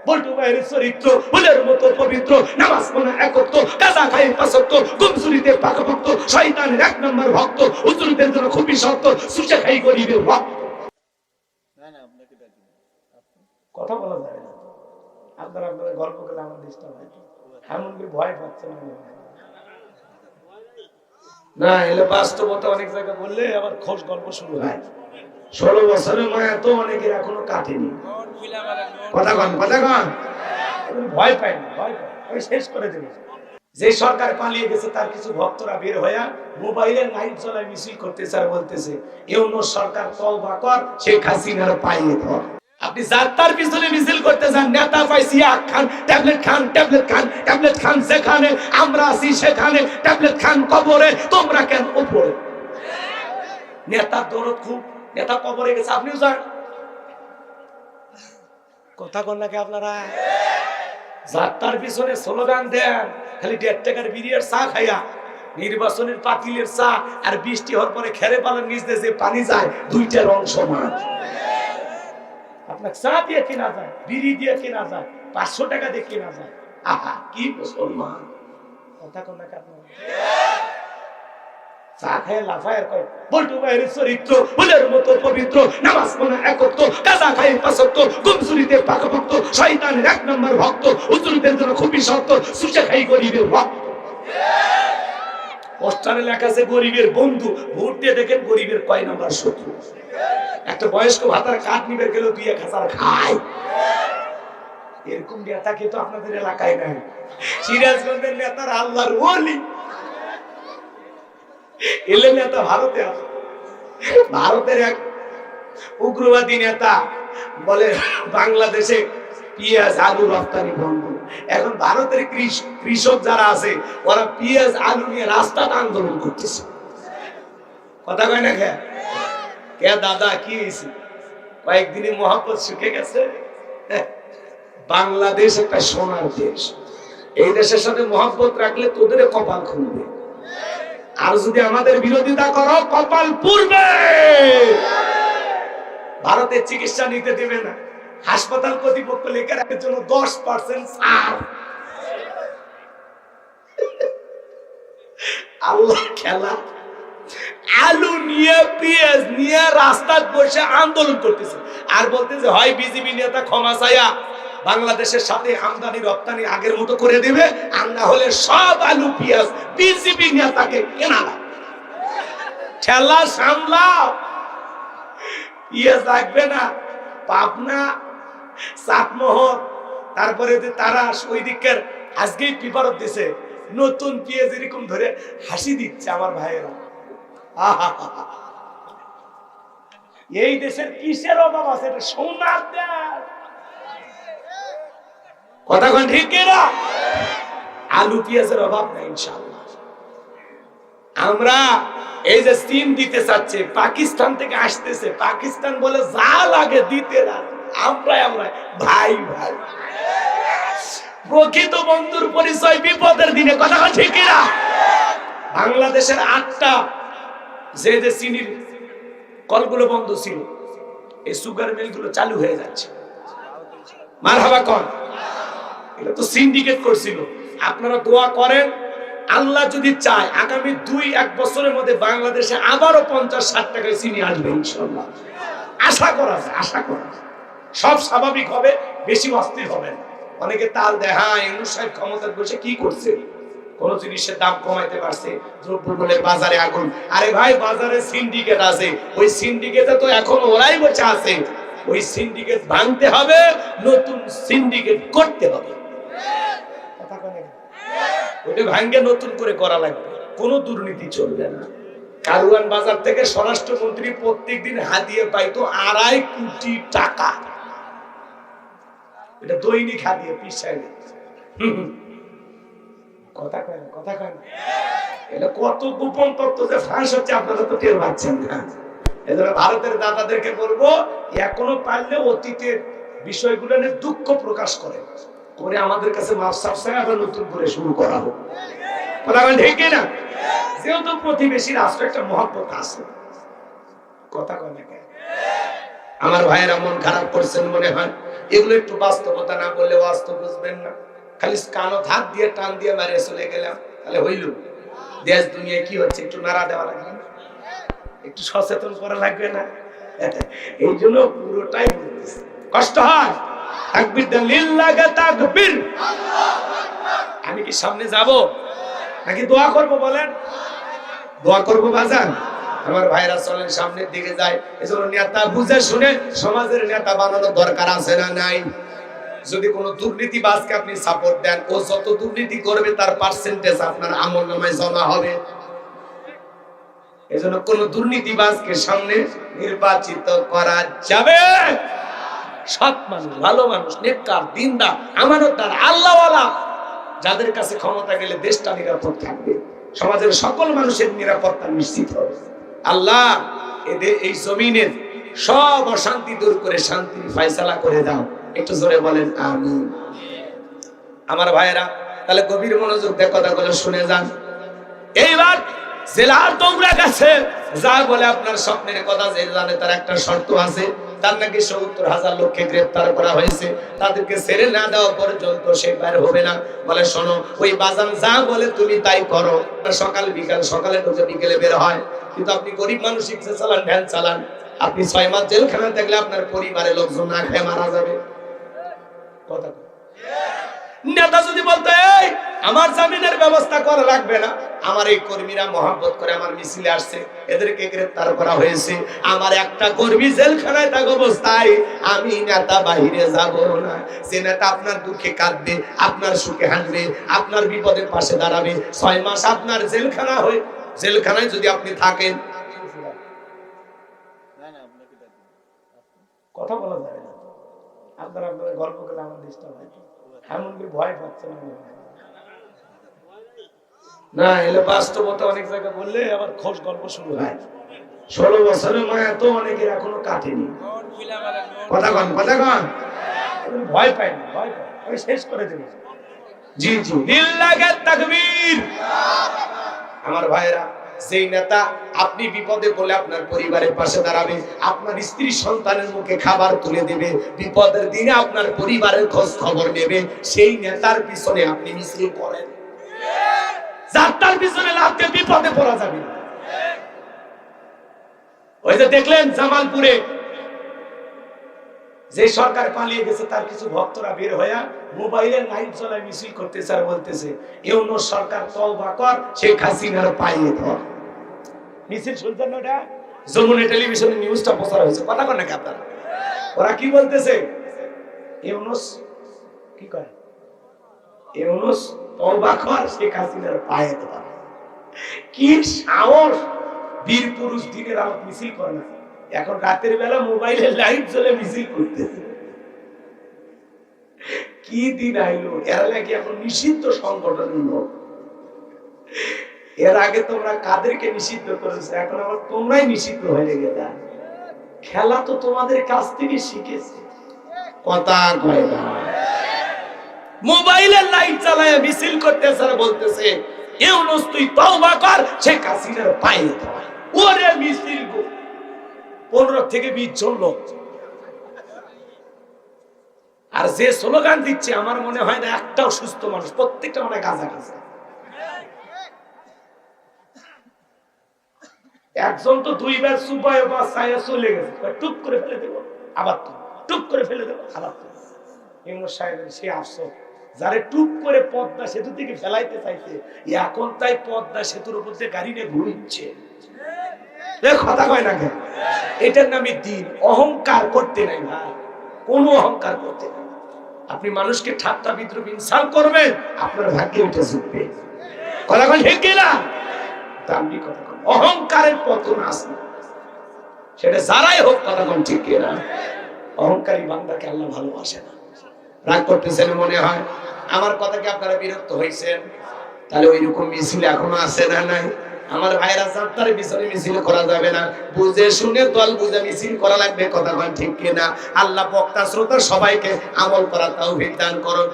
বল্টু ভাইয়ের চরিত্র ফুলের মতো পবিত্র, নামাজ পড়া একত্র, গাঁজা খাই পাঁচত্ব, গুমচুরিতে পাকাপোক্ত, শয়তানের 1 নম্বর ভক্ত, হুজুরদের জন্য খুবই শক্ত, সুচে খাই গরিবের ভক্ত। কথা বলা যায় না, আপনারা গল্প করলে আমার ডিস্টার্ব হয়, এমন কি ভয় পাচ্ছে না এলে বাস্তবতা অনেক জায়গায় বললে আবার খোঁজ গল্প শুরু হয়। 16 বছরের মায়া তো অনেকের এখনো কাটেনি। কথা কন ভয় পায় না, ভয় পায়, আমি শেষ করে দেব। যে সরকার পালিয়ে গেছে তার কিছু ভক্তরা বের হইয়া মোবাইলের লাইট জ্বলায় মিছিল করতেছে আর বলতেছে ইউনূস সরকার তওবা কর, শেখ হাসিনার পায়ে ধর। আপনি যাত্রার পিছনে মিছিল করতে যান, নেতা পাইছি খান, ট্যাবলেট খান, ট্যাবলেট খান, ট্যাবলেট খান, যেখানে আমরা আছি সেখানে ট্যাবলেট খান, কবরে তোমরা কেন উপরে? নেতার দরদ খুব, নেতা কবরে গেছে আপনিও যান। কথা কন নাকি আপনারা? যাত্রার পিছনে স্লোগান দেন, খালি 1.5 টাকার বিড়ির চা খাইয়া, নির্বাচনের পাতিলের চা আর বৃষ্টি হওয়ার পরে খেরে পালার নিচ দিয়ে যে পানি যায়, দুইটা রং সমান। আপনার চা দিয়ে কেনা যায়, বিড়ি দিয়ে কেনা যায়, 500 টাকা দিয়ে কেনা যায়। আহা কি মুসলমান! কথা কন নাকি আপনারা? চা খায় লাফায় আর কয় বল্টু ভাইয়ের চরিত্র ফুলের মতো পবিত্র, নামাজ পড়া একত্র, গাঁজা খাই পাঁচত্ব, গুমচুরিতে পাকাপোক্ত, শয়তানের 1 নম্বর ভক্ত, হুজুরদের জন্য খুবই শক্ত, সুচে খাই গরিবের ভক্ত। পোস্টারে লেখা আছে গরিবের বন্ধু, ভোট দিয়ে দেখেন গরিবের কয় নাম্বার শত্রু। একটা বয়স্ক ভাতার কাঠ নিবে গেল 2-1000 খায়। এরকম নেতা কিন্তু আপনাদের এলাকায় নাই। সিরাজগঞ্জের নেতার আল্লাহর ওলি, এলে নেতা ভারতে আছে। ভারতের এক উগ্রবাদী নেতা বলে বাংলাদেশে পেঁয়াজ আলু রপ্তানি বন্ধ। এখন ভারতের কৃষক যারা আছে ওরা পেঁয়াজ আলু নিয়ে রাস্তাতে আন্দোলন করতেছে। কথা কয় না কে দাদা কি হয়েছে? কয়েকদিনে মহব্বত শুকে গেছে। বাংলাদেশ একটা সোনার দেশ, এই দেশের সাথে মহব্বত রাখলে তোদের কপাল খুলবে, আর যদি আমাদের বিরোধিতা করো কপাল পুড়বে। ভারতের চিকিৎসা নিতে দেবে না, হাসপাতাল কর্তৃপক্ষ লিখে রাখার জন্য 10% ছাড়। আল্লাহ খেলা, আলু নিয়ে পেঁয়াজ নিয়ে রাস্তায় বসে আন্দোলন করতেছে আর বলতেছে হয় বিজেপি নেতা ক্ষমা চাইয়া বাংলাদেশের সাথে আমদানি রপ্তানি আগের মতো করে দেবে, আর না হলে সব আলু পেঁয়াজ বিজেপি নেতাকে কেনা লাগবে। ঠেলা সামলাও, পেঁয়াজ লাগবে না। পাবনা, চাটমোহর, তারপরে যে তারা ওই দিকের আজকেই পেপারত দিছে নতুন পেঁয়াজ এরকম ধরে হাসি দিচ্ছে আমার ভাইয়েরা। এই দেশের কিসের অভাব আছে? এটা সোনার দেশ। কথা কোন ঠিক কিনা? আলু পেঁয়াজের অভাব নাই ইনশাআল্লাহ। আমরা এই যে চীন দিতে চাচ্ছে, পাকিস্তান থেকে আসতেছে, পাকিস্তান বলে যা লাগে দিতে রাজি, আমরা ভাই ভাই। প্রকৃত বন্ধুর পরিচয় বিপদের দিনে। কথা ঠিক কিনা? বাংলাদেশের 8টা যে চিনির কলগুলো বন্ধ ছিল, এই সুগার মিলগুলো চালু হয়ে যাচ্ছে। মারহাবা কর। এটা তো সিন্ডিকেট করছিল। আপনারা দোয়া করেন, আল্লাহ যদি চায় আগামী 2-1 বছরের মধ্যে বাংলাদেশে আবারও 50-60 টাকায় চিনি আসবে ইনশাআল্লাহ। আশা করা যায়, আশা করা যায়। সব স্বাভাবিক হবে, বেশি অস্থির হবে না। অনেকে তাল দেয়, হ্যাঁ ইউনূস সাহেব ক্ষমতায় বসে কি করছে, কোন জিনিসের দাম কমাইতে পারছে, দ্রব্যমূল্যের বাজারে আগুন। আরে ভাই বাজারে সিন্ডিকেট আছে, ওই সিন্ডিকেটে তো এখন ওরাই বসে আছে। ওই সিন্ডিকেট ভাঙতে হবে, নতুন সিন্ডিকেট করতে হবে। ওইটা ভাঙে নতুন করে করা লাগবে, কোনো দুর্নীতি চলবে না। কারওয়ান বাজার থেকে স্বরাষ্ট্রমন্ত্রী প্রত্যেকদিন হাতিয়ে পাইতো 2.5 কোটি টাকা। এটা দৈনিক হাতিয়ে পিছায়। কথা কয় না, কথা কয় না। এটা কত গোপন তথ্য যে ফাঁস হচ্ছে আপনারা তো টের পাচ্ছেন না। এজন্য ভারতের দাদাদেরকে বলবো, এখনো পারলে অতীতের বিষয়গুলো নিয়ে দুঃখ প্রকাশ করে আমাদের কাছে মাফ সাফ চাই, আবার নতুন করে শুরু করা হোক। কথা কয় ঠিক না? যেহেতু প্রতিবেশী রাষ্ট্র একটা মহব্বত আছে। কথা কয় না কেন? আমার ভাইয়েরা মন খারাপ করছেন মনে হয়, এগুলো একটু বাস্তবতা না বললে বাস্তব বুঝবেন না। খালি কানো হাত দিয়ে টান দিয়ে মারিয়ে চলে গেলাম, তাহলে হইল? দেশ দুনিয়ায় কি হচ্ছে একটু নাড়া দেওয়া লাগবে না? একটু সচেতন করা লাগবে না? এই জন্য পুরোটাই বলতেছে, কষ্ট হয়। তাকবীর দেন, লিল্লাহি তাকবীর। আমি কি সামনে যাব নাকি দোয়া করব? বলেন, দোয়া করবো বাজান? আমার ভাইরা চলেন সামনের দিকে যায়। এজন্য নেতা বুঝে শুনে সমাজের নেতা বানানোর দরকার আছে না নাই? যদি কোনো দুর্নীতিবাজকে আপনি সাপোর্ট দেন, ও যত দুর্নীতি করবে তার পার্সেন্টেজ আপনার আমলনামায় জমা হবে। এজন্য কোন দুর্নীতিবাজকে সামনে নির্বাচিত করা যাবে। সৎ মানুষ, ভালো মানুষ, নেককার, দিনদার, আমানতদার, আল্লাহওয়ালা, যাদের কাছে ক্ষমতা গেলে দেশটা নিরাপদ থাকবে, সমাজের সকল মানুষের নিরাপত্তা নিশ্চিত হবে। আল্লাহ এই জমিনের সব অশান্তি দূর করে শান্তির ফয়সালা করে দাও। একটু জোরে বলেন আমিন। আমার ভাইয়েরা, তাহলে গভীর মনোযোগ দিয়ে কথাগুলো শুনে যান। এইবার জেলার তোমরা কাছে যা বলে আপনার স্বপ্নের কথা যে জানে, তার একটা শর্ত আছে। তার নাকি ৭০,০০০ লোককে গ্রেফতার করা হয়েছে, তাদেরকে ছেড়ে না দেওয়া পর্যন্ত সে বের হবে না। বলে শোনো, ওই বাজান যা বলে তুমি তাই করো। সকাল বিকাল, সকালে ঢুকে বিকেলে বের হয়। কিন্তু আপনি গরিব মানুষ, রিক্সা চালান, ভ্যান চালান, আপনি ৬ মাস জেলখানায় থাকলে আপনার পরিবারের লোকজন না খেয়ে মারা যাবে। কথা নেতা যদি বলতো এই আমার জামিনের ব্যবস্থা করা লাগবে না, আমার এই কর্মীরা মহব্বত করে আমার মিছিলে আসছে, এদেরকে গ্রেফতার করা হয়েছে, আমার একটা কর্মী জেলখানায় থাকা অবস্থায় আমি নেতা বাহিরে যাব না। সে নেতা আপনার দুঃখে কাঁদবে, আপনার সুখে হাসবে, আপনার বিপদের পাশে দাঁড়াবে। ৬ মাস আপনার জেলখানায় যদি আপনি থাকেন, কথা বলা যাবে না। আপনারা গল্প করে আমার ডিস্টার্ব হয়, এমনকি ভয় পাচ্ছে না। এলে বাস্তবতা অনেক জায়গায় বললে আবার খোঁজ গল্প শুরু হয়। ১৬ বছরের মায়া তো অনেকের এখনো কাটেনি। কথা কন, ভয় পাই না, ভয় পাই, আমি শেষ করে দেব। জি জি, লিল্লাহি তাকবীর। আমার ভাইরা, যেই নেতা আপনি বিপদে বলে আপনার পরিবারের পাশে দাঁড়াবে, আপনার স্ত্রী সন্তানের মুখে খাবার তুলে দেবে, বিপদের দিনে আপনার পরিবারের খোঁজ খবর নেবে, সেই নেতার পিছনে আপনি মিছিল করেন। যার পিছনে লাগতে বিপদে পড়া যাবে। ওই যে দেখলেন জামালপুরে যে সরকার পালিয়ে গেছে, তার কিছু ভক্তরা বের হয়ে মোবাইলের লাইট জ্বলায় মিছিল করতেছে আর বলতেছে, ইউনূস সরকার তওবা কর, শেখ হাসিনার পায়ে ধর। মিছিল শুনছেন না? ওটা যমুনা টেলিভিশনে নিউজটা প্রচার হয়েছে। কথা কন নাকি আপনারা? ওরা কি বলতেছে? ইউনূস কি কয়? ইউনূস তওবা কর, শেখ হাসিনার পায়ে ধর। কি সাহস! বীর পুরুষ দিনের আলোক মিছিল করে না, এখন রাতের বেলা মোবাইলের লাইট জ্বলে মিছিল করতেছে। কি দিন আইলো! এরা নাকি এখন নিষিদ্ধ সংগঠনের লোক। এর আগে তোমরা কাদেরকে নিষিদ্ধ করেছো, এখন আবার তোমরাই নিষিদ্ধ হয়ে গেলে। খেলা তো তোমাদের কাছ থেকে শিখেছে। কথা কয় না। মোবাইলের লাইট জ্বালায় মিছিল করতেছে আর বলতেছে, ইউনূস তুই তওবা কর, শেখ হাসিনার পায়ে ধর। ওরে মিছিল 15 থেকে 20 জন লোক। আর যে স্লোগান দিচ্ছে, আমার মনে হয় না একটাও সুস্থ মানুষ, প্রত্যেকটা মনে গাঁজা গাঁজা। একজন তো 2 বার সুবায় বা ছায়া চলে গেছে, টুক করে ফেলে দেব আবার তো, টুক করে ফেলে দেব আবার তো। ইউনূস সাহেবের সে আফসোস, যারে টুক করে পদ্মা সেতু থেকে ফেলাইতে চাইছে, এখন তাই পদ্মা সেতুর উপর দিয়ে গাড়ি নিয়ে ঘুরছে। কথা কয় না কেন? এটার নামে দিন। অহংকার করতে নাই ভাই, কোনো অহংকার করতে নাই। আপনি মানুষকে ঠাট্টা বিদ্রুপ ইনসাল্ট করবেন, আপনার ভাগ্যে উঠে ঝুঁকবে। কথা কন ঠিক কিনা? দামি কথা কন। অহংকারের পতন আসে, সেটা যারাই হোক। কথা কন ঠিক কিনা? অহংকারী বান্দাকে আল্লাহ ভালোবাসে না। রাগ করতেছেন মনে হয়? আমার কথা কি আপনারা বিরক্ত হয়েছেন? তাহলে ওই রকম মিছিল এখনো আছে না নাই? আমার ভাইরা যাত্রার পিছনে মিছিল করা যাবে না, বুঝে শুনে দল বুঝে মিছিল করা লাগবে। কথা কন ঠিক কিনা? আল্লাহ বক্তা শ্রোতা সবাইকে আমল করার তৌফিক দান করুন।